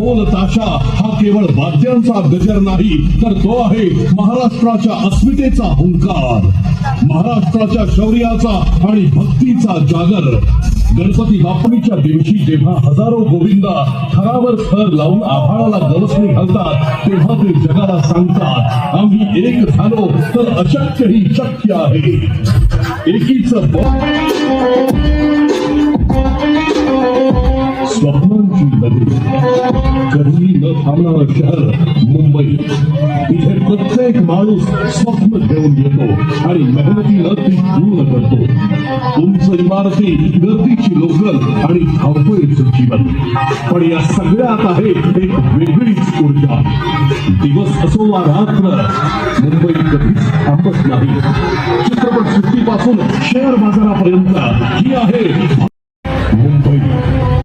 ढोल ताशा हा केवळ वाद्यांचा गजर नाही, तर तो आहे महाराष्ट्राच्या अस्मितेचा हुंकार, महाराष्ट्राच्या शौर्याचा आणि भक्तीचा जागर. गणपती बाप्पाच्या दिवशी जेव्हा हजारो गोविंदा थरावर थर लावून आभाळाला गवसणी घालतात, तेव्हा ते जगाला सांगतात, आम्ही एक झालो तर अशक्यही शक्य आहे. एकीचं स्वप्नांची नगरी, कधी न थांबणारं शहर मुंबई. इथे प्रत्येक माणूस स्वप्न घेऊन येतो आणि मेहनतीनं ती पूर्ण करतो. उंच इमारती, गर्दीची लोकल आणि धावपळीचं जीवन. पण या सगळ्यात आहे एक वेगळीच ऊर्जा. दिवस असो वा रात्र, मुंबई कधीच थांबत नाही. चित्रपट सृष्टीपासून शेअर बाजारापर्यंत ही आहे